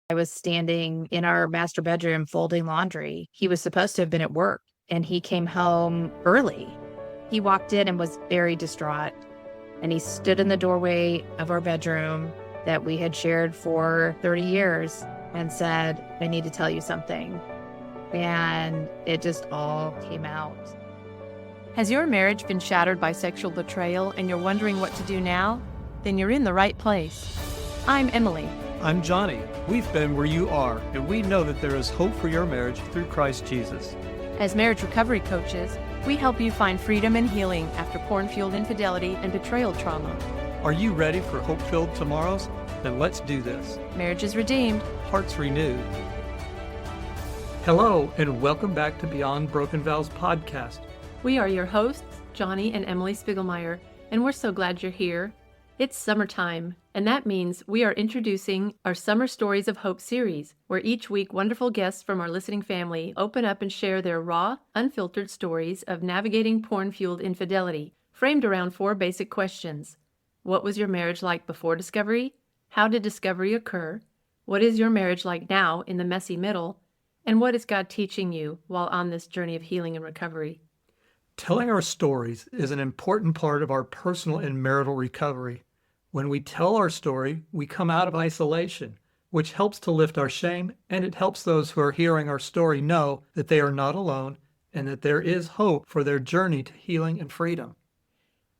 I was standing in our master bedroom folding laundry. He was supposed to have been at work, and he came home early. He walked in and was very distraught, and he stood in the doorway of our bedroom that we had shared for 30 years and said, "I need to tell you something." And it just all came out. Has your marriage been shattered by sexual betrayal and you're wondering what to do now? Then you're in the right place. I'm Emily. I'm Johnny. We've been where you are, and we know that there is hope for your marriage through Christ Jesus. As marriage recovery coaches, we help you find freedom and healing after porn-fueled infidelity and betrayal trauma. Are you ready for hope-filled tomorrows? Then let's do this. Marriage is redeemed. Hearts renewed. Hello, and welcome back to Beyond Broken Vows podcast. We are your hosts, Johnny and Emily Spiegelmeier, and we're so glad you're here. It's summertime, and that means we are introducing our Summer Stories of Hope series, where each week wonderful guests from our listening family open up and share their raw, unfiltered stories of navigating porn-fueled infidelity, framed around 4 basic questions. What was your marriage like before discovery? How did discovery occur? What is your marriage like now in the messy middle? And what is God teaching you while on this journey of healing and recovery? Telling our stories is an important part of our personal and marital recovery. When we tell our story, we come out of isolation, which helps to lift our shame, and it helps those who are hearing our story know that they are not alone and that there is hope for their journey to healing and freedom.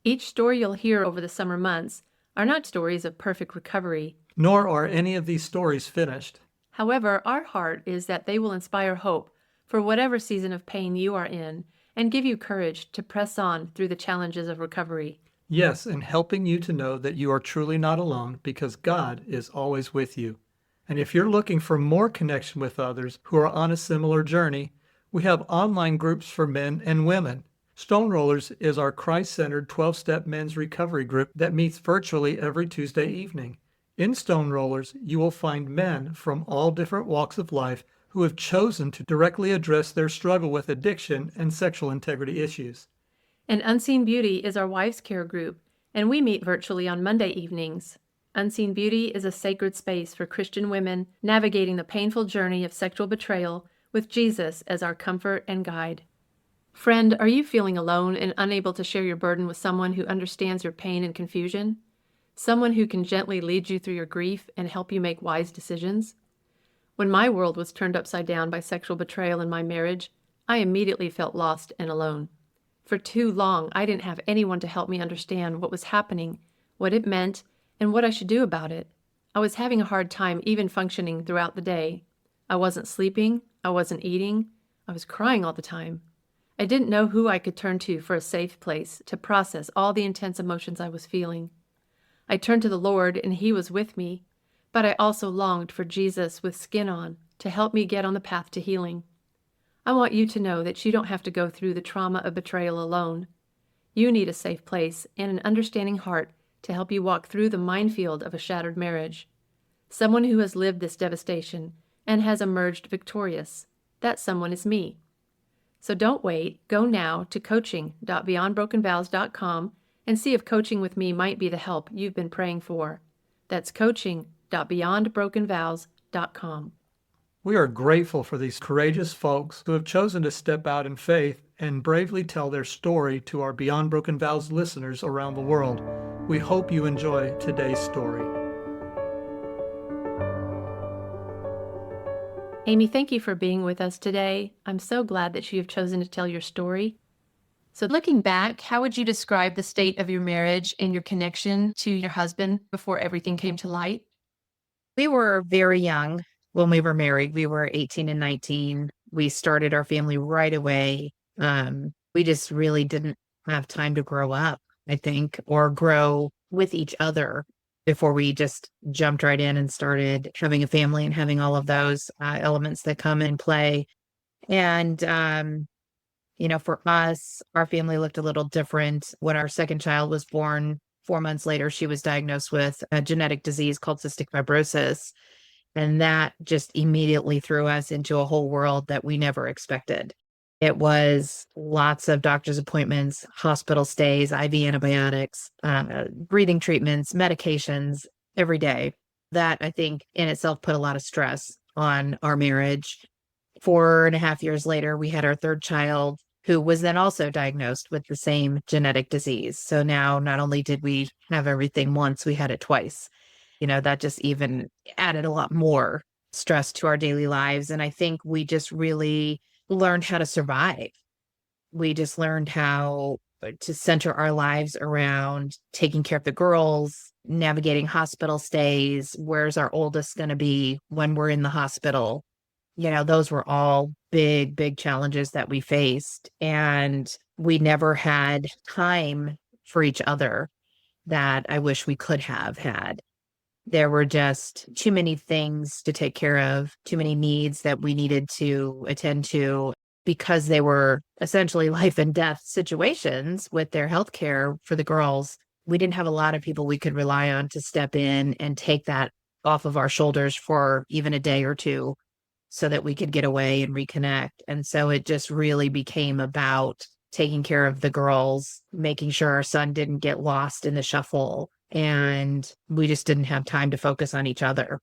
Each story you'll hear over the summer months are not stories of perfect recovery. Nor are any of these stories finished. However, our heart is that they will inspire hope for whatever season of pain you are in and give you courage to press on through the challenges of recovery. Yes, and helping you to know that you are truly not alone because God is always with you. And if you're looking for more connection with others who are on a similar journey, we have online groups for men and women. Stone Rollers is our Christ-centered 12-step men's recovery group that meets virtually every Tuesday evening. In Stone Rollers, you will find men from all different walks of life who have chosen to directly address their struggle with addiction and sexual integrity issues. And Unseen Beauty is our wives' care group, and we meet virtually on Monday evenings. Unseen Beauty is a sacred space for Christian women navigating the painful journey of sexual betrayal with Jesus as our comfort and guide. Friend, are you feeling alone and unable to share your burden with someone who understands your pain and confusion? Someone who can gently lead you through your grief and help you make wise decisions? When my world was turned upside down by sexual betrayal in my marriage, I immediately felt lost and alone. For too long, I didn't have anyone to help me understand what was happening, what it meant, and what I should do about it. I was having a hard time even functioning throughout the day. I wasn't sleeping, I wasn't eating, I was crying all the time. I didn't know who I could turn to for a safe place to process all the intense emotions I was feeling. I turned to the Lord and He was with me, but I also longed for Jesus with skin on to help me get on the path to healing. I want you to know that you don't have to go through the trauma of betrayal alone. You need a safe place and an understanding heart to help you walk through the minefield of a shattered marriage. Someone who has lived this devastation and has emerged victorious. That someone is me. So don't wait. Go now to coaching.beyondbrokenvows.com and see if coaching with me might be the help you've been praying for. That's coaching.beyondbrokenvows.com. We are grateful for these courageous folks who have chosen to step out in faith and bravely tell their story to our Beyond Broken Vows listeners around the world. We hope you enjoy today's story. Aimee, thank you for being with us today. I'm so glad that you have chosen to tell your story. So looking back, how would you describe the state of your marriage and your connection to your husband before everything came to light? We were very young when we were married. We were 18 and 19. We started our family right away. We just really didn't have time to grow up, I think, or grow with each other before we just jumped right in and started having a family and having all of those elements that come in play. And, for us, our family looked a little different. When our second child was born, 4 months later, she was diagnosed with a genetic disease called cystic fibrosis. And that just immediately threw us into a whole world that we never expected. It was lots of doctor's appointments, hospital stays, IV antibiotics, breathing treatments, medications every day. That, I think, in itself put a lot of stress on our marriage. 4.5 years later, we had our third child, who was then also diagnosed with the same genetic disease. So now not only did we have everything once, we had it twice. That just even added a lot more stress to our daily lives. And I think we just really learned how to survive. We just learned how to center our lives around taking care of the girls, navigating hospital stays. Where's our oldest going to be when we're in the hospital? Those were all big, big challenges that we faced. And we never had time for each other that I wish we could have had. There were just too many things to take care of, too many needs that we needed to attend to because they were essentially life and death situations with their health care for the girls. We didn't have a lot of people we could rely on to step in and take that off of our shoulders for even a day or two so that we could get away and reconnect. And so it just really became about taking care of the girls, making sure our son didn't get lost in the shuffle. And we just didn't have time to focus on each other.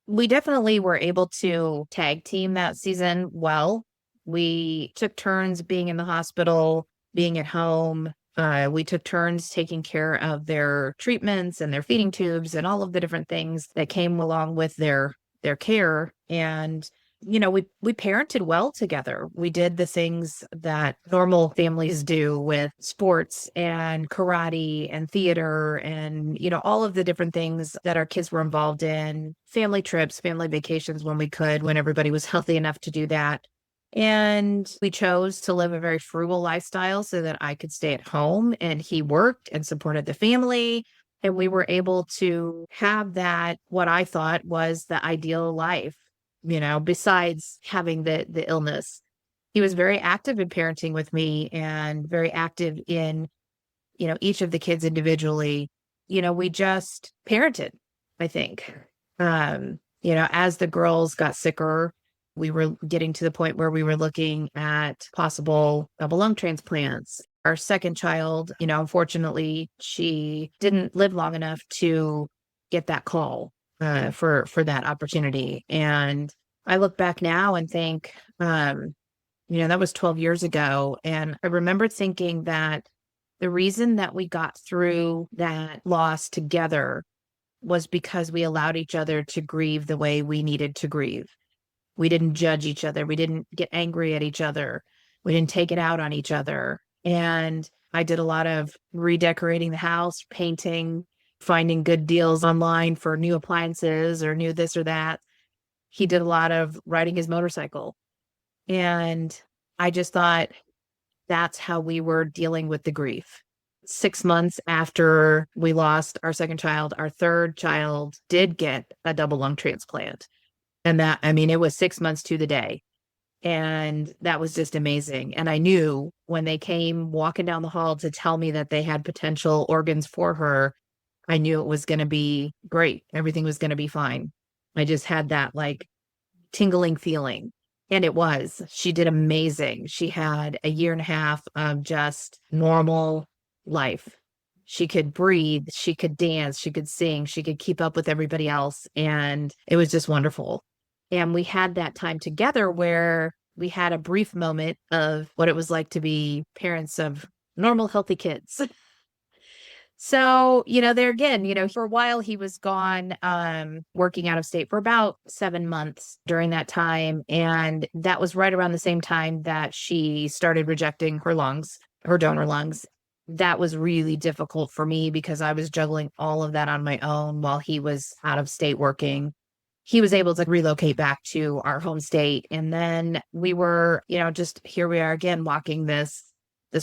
We definitely were able to tag team that season well. We took turns being in the hospital, being at home. We took turns taking care of their treatments and their feeding tubes and all of the different things that came along with their care. And we parented well together. We did the things that normal families do with sports and karate and theater and, all of the different things that our kids were involved in, family trips, family vacations when we could, when everybody was healthy enough to do that. And we chose to live a very frugal lifestyle so that I could stay at home and he worked and supported the family. And we were able to have that, what I thought was the ideal life, besides having the illness. He was very active in parenting with me and very active in, each of the kids individually. We just parented, I think. As the girls got sicker, we were getting to the point where we were looking at possible double lung transplants. Our second child, unfortunately, she didn't live long enough to get that call for that opportunity. And I look back now and think, that was 12 years ago. And I remember thinking that the reason that we got through that loss together was because we allowed each other to grieve the way we needed to grieve. We didn't judge each other. We didn't get angry at each other. We didn't take it out on each other. And I did a lot of redecorating the house, painting, finding good deals online for new appliances or new this or that. He did a lot of riding his motorcycle. And I just thought that's how we were dealing with the grief. 6 months after we lost our second child, our third child did get a double lung transplant. And it was 6 months to the day. And that was just amazing. And I knew when they came walking down the hall to tell me that they had potential organs for her, I knew it was going to be great. Everything was going to be fine. I just had that tingling feeling. And it was. She did amazing. She had a year and a half of just normal life. She could breathe, she could dance, she could sing, she could keep up with everybody else. And it was just wonderful. And we had that time together where we had a brief moment of what it was like to be parents of normal, healthy kids. So, there again, for a while he was gone, working out of state for about 7 months during that time. And that was right around the same time that she started rejecting her lungs, her donor lungs. That was really difficult for me because I was juggling all of that on my own while he was out of state working. He was able to relocate back to our home state. And then we were, just here we are again, walking this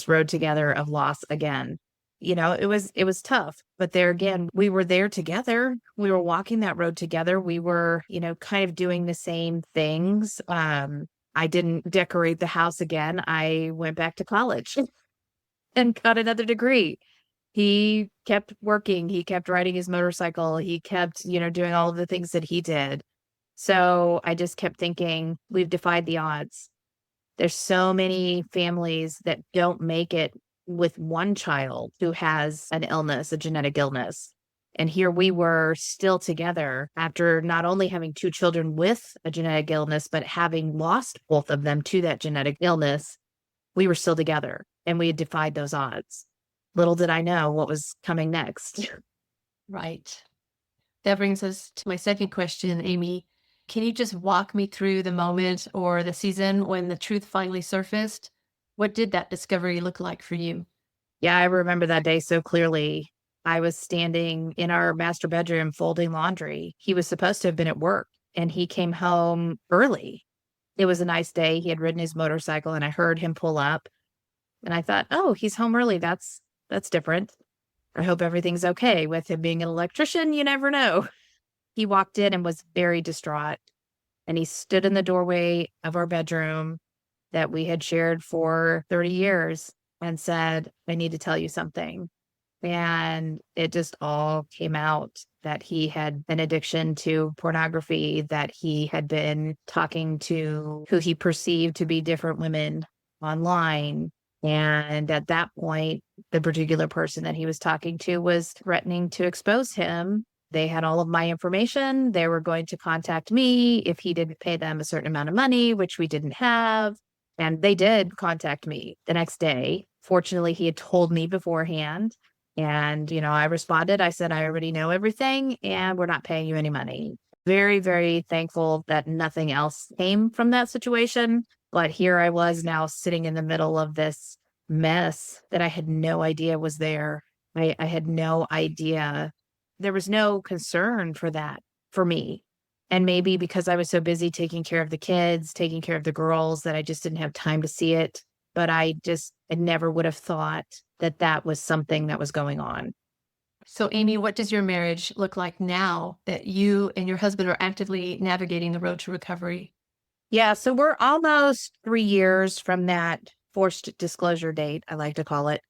road together of loss again. It was tough, but there again, we were there together. We were walking that road together. We were, kind of doing the same things. I didn't decorate the house again. I went back to college and got another degree. He kept working. He kept riding his motorcycle. He kept, doing all of the things that he did. So I just kept thinking, we've defied the odds. There's so many families that don't make it with one child who has an illness, a genetic illness. And here we were still together after not only having two children with a genetic illness, but having lost both of them to that genetic illness. We were still together and we had defied those odds. Little did I know what was coming next. Right. That brings us to my second question, Aimee. Can you just walk me through the moment or the season when the truth finally surfaced? What did that discovery look like for you? Yeah, I remember that day so clearly. I was standing in our master bedroom folding laundry. He was supposed to have been at work and he came home early. It was a nice day. He had ridden his motorcycle and I heard him pull up and I thought, "Oh, he's home early. That's different. I hope everything's okay." With him being an electrician, you never know. He walked in and was very distraught and he stood in the doorway of our bedroom that we had shared for 30 years and said, "I need to tell you something." And it just all came out that he had an addiction to pornography, that he had been talking to who he perceived to be different women online. And at that point, the particular person that he was talking to was threatening to expose him. They had all of my information. They were going to contact me if he didn't pay them a certain amount of money, which we didn't have. And they did contact me the next day. Fortunately, he had told me beforehand. And, I responded. I said, "I already know everything and we're not paying you any money." Very, very thankful that nothing else came from that situation. But here I was now sitting in the middle of this mess that I had no idea was there. I had no idea. There was no concern for that for me. And maybe because I was so busy taking care of the kids, taking care of the girls, that I just didn't have time to see it. But I never would have thought that that was something that was going on. So, Aimee, what does your marriage look like now that you and your husband are actively navigating the road to recovery? Yeah, so we're almost 3 years from that forced disclosure date, I like to call it.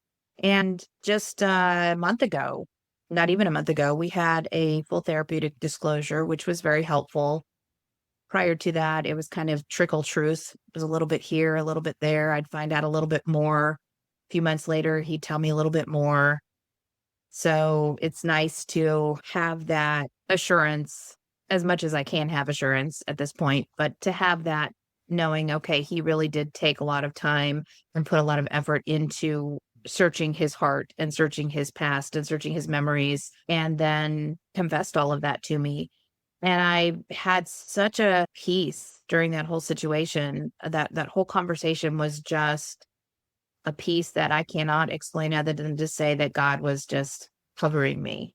And just a month ago, not even a month ago, we had a full therapeutic disclosure, which was very helpful. Prior to that, it was kind of trickle truth. It was a little bit here, a little bit there. I'd find out a little bit more. A few months later, he'd tell me a little bit more. So it's nice to have that assurance, as much as I can have assurance at this point, but to have that knowing, okay, he really did take a lot of time and put a lot of effort into searching his heart and searching his past and searching his memories, and then confessed all of that to me. And I had such a peace during that whole situation. That whole conversation was just a peace that I cannot explain other than to say that God was just covering me.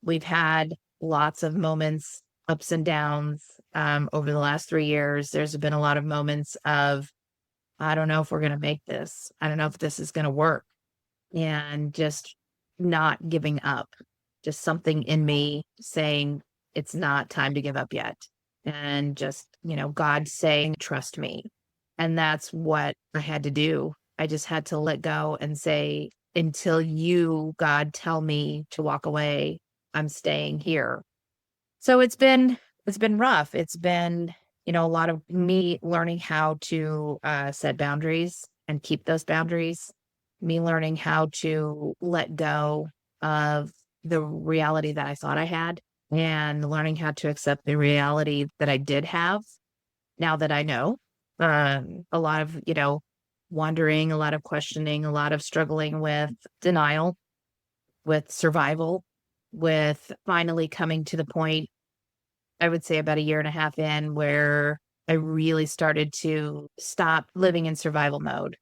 We've had lots of moments, ups and downs, over the last 3 years. There's been a lot of moments of, I don't know if we're going to make this. I don't know if this is going to work. And just not giving up. Just something in me saying, it's not time to give up yet. And just, God saying, "Trust me." And that's what I had to do. I just had to let go and say, until you, God, tell me to walk away, I'm staying here. So it's been rough. It's been, a lot of me learning how to set boundaries and keep those boundaries, me learning how to let go of the reality that I thought I had, and learning how to accept the reality that I did have now that I know. A lot of, wondering, a lot of questioning, a lot of struggling with denial, with survival, with finally coming to the point, I would say about a year and a half in, where I really started to stop living in survival mode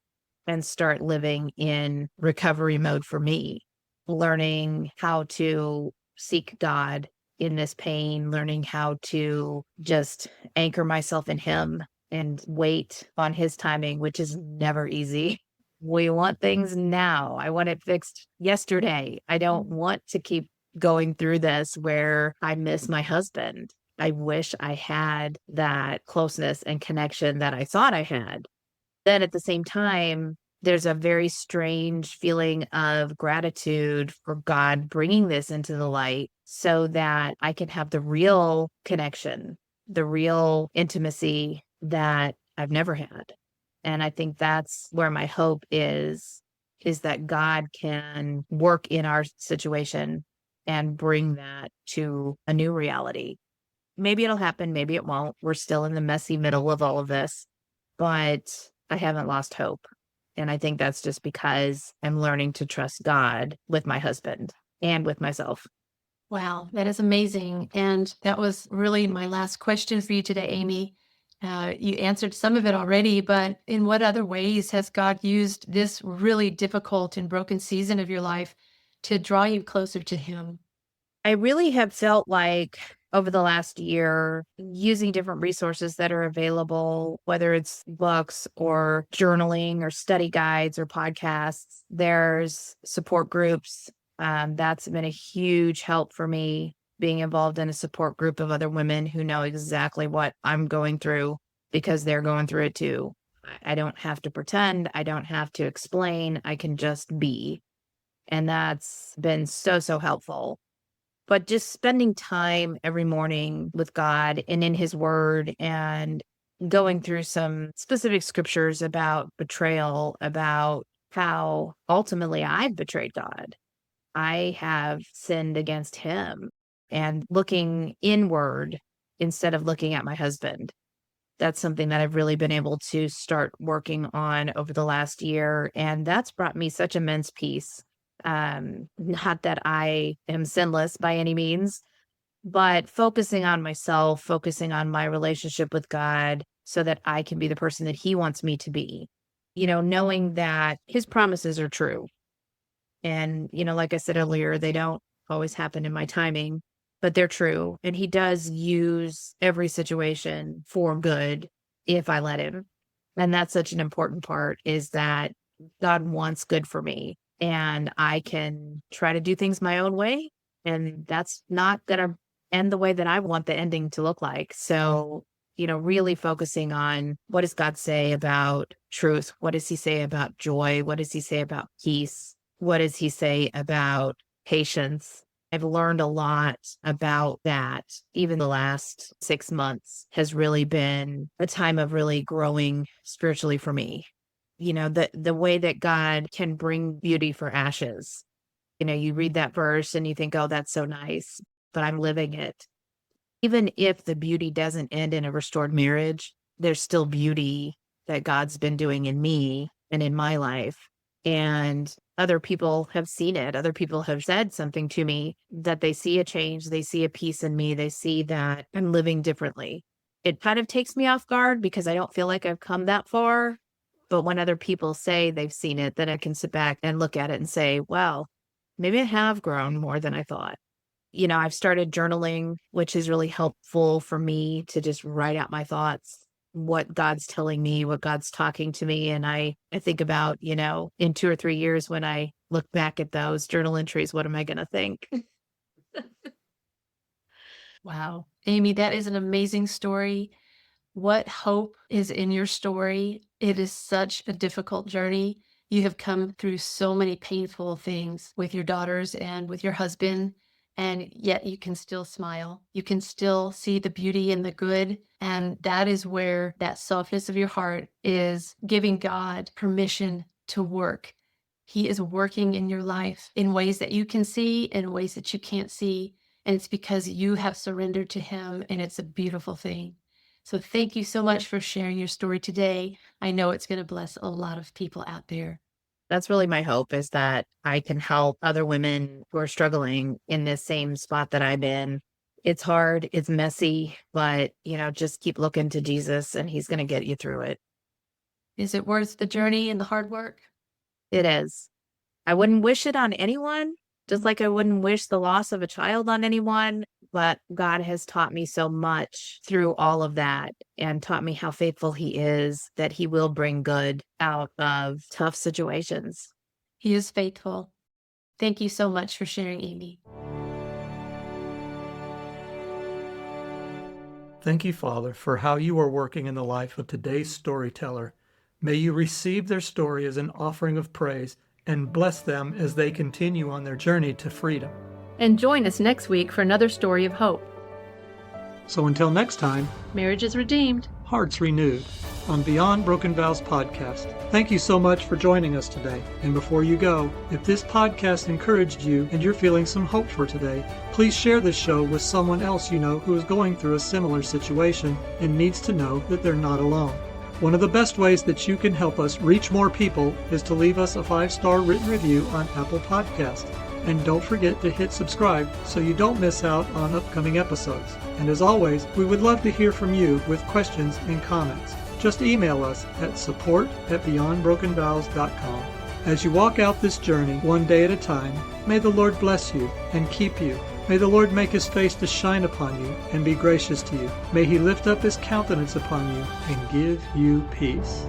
and start living in recovery mode for me, learning how to seek God in this pain, learning how to just anchor myself in Him and wait on His timing, which is never easy. We want things now. I want it fixed yesterday. I don't want to keep going through this where I miss my husband. I wish I had that closeness and connection that I thought I had. Then at the same time, there's a very strange feeling of gratitude for God bringing this into the light so that I can have the real connection, the real intimacy that I've never had. And I think that's where my hope is that God can work in our situation and bring that to a new reality. Maybe it'll happen, maybe it won't. We're still in the messy middle of all of this, but I haven't lost hope. And I think that's just because I'm learning to trust God with my husband and with myself. Wow, that is amazing. And that was really my last question for you today, Aimee. You answered some of it already, but in what other ways has God used this really difficult and broken season of your life to draw you closer to Him? I really have felt like over the last year, using different resources that are available, whether it's books or journaling or study guides or podcasts, there's support groups. That's been a huge help for me, being involved in a support group of other women who know exactly what I'm going through because they're going through it too. I don't have to pretend. I don't have to explain. I can just be. And that's been so, so helpful. But just spending time every morning with God and in his word and going through some specific scriptures about betrayal, about how ultimately I've betrayed God. I have sinned against him, and looking inward instead of looking at my husband. That's something that I've really been able to start working on over the last year. And that's brought me such immense peace. Not that I am sinless by any means, but focusing on myself, focusing on my relationship with God so that I can be the person that he wants me to be. Knowing that his promises are true. And, like I said earlier, they don't always happen in my timing, but they're true. And he does use every situation for good if I let him. And that's such an important part, is that God wants good for me, and I can try to do things my own way. And that's not going to end the way that I want the ending to look like. So, really focusing on, what does God say about truth? What does he say about joy? What does he say about peace? What does he say about patience? I've learned a lot about that. Even the last 6 months has really been a time of really growing spiritually for me. The way that God can bring beauty for ashes. You read that verse and you think, oh, that's so nice, but I'm living it. Even if the beauty doesn't end in a restored marriage, there's still beauty that God's been doing in me and in my life. And other people have seen it. Other people have said something to me, that they see a change. They see a peace in me. They see that I'm living differently. It kind of takes me off guard because I don't feel like I've come that far. But when other people say they've seen it, then I can sit back and look at it and say, well, maybe I have grown more than I thought. I've started journaling, which is really helpful for me to just write out my thoughts, what God's telling me, what God's talking to me. And I think about, in 2 or 3 years, when I look back at those journal entries, what am I going to think? Wow. Aimee, that is an amazing story. What hope is in your story? It is such a difficult journey. You have come through so many painful things with your daughters and with your husband, and yet you can still smile. You can still see the beauty and the good. And that is where that softness of your heart is giving God permission to work. He is working in your life in ways that you can see and ways that you can't see. And it's because you have surrendered to him, and it's a beautiful thing. So thank you so much for sharing your story today. I know it's going to bless a lot of people out there. That's really my hope, is that I can help other women who are struggling in this same spot that I'm in. It's hard, it's messy, but, just keep looking to Jesus and he's going to get you through it. Is it worth the journey and the hard work? It is. I wouldn't wish it on anyone, just like I wouldn't wish the loss of a child on anyone. But God has taught me so much through all of that, and taught me how faithful he is, that he will bring good out of tough situations. He is faithful. Thank you so much for sharing, Aimee. Thank you, Father, for how you are working in the life of today's storyteller. May you receive their story as an offering of praise and bless them as they continue on their journey to freedom. And join us next week for another story of hope. So until next time, Marriage is redeemed. hearts renewed. on Beyond Broken Vows podcast. Thank you so much for joining us today. And before you go, if this podcast encouraged you and you're feeling some hope for today, please share this show with someone else you know who is going through a similar situation and needs to know that they're not alone. One of the best ways that you can help us reach more people is to leave us a 5-star written review on Apple Podcasts. And don't forget to hit subscribe so you don't miss out on upcoming episodes. And as always, we would love to hear from you with questions and comments. Just email us at support@beyondbrokenvows.com. As you walk out this journey one day at a time, may the Lord bless you and keep you. May the Lord make his face to shine upon you and be gracious to you. May he lift up his countenance upon you and give you peace.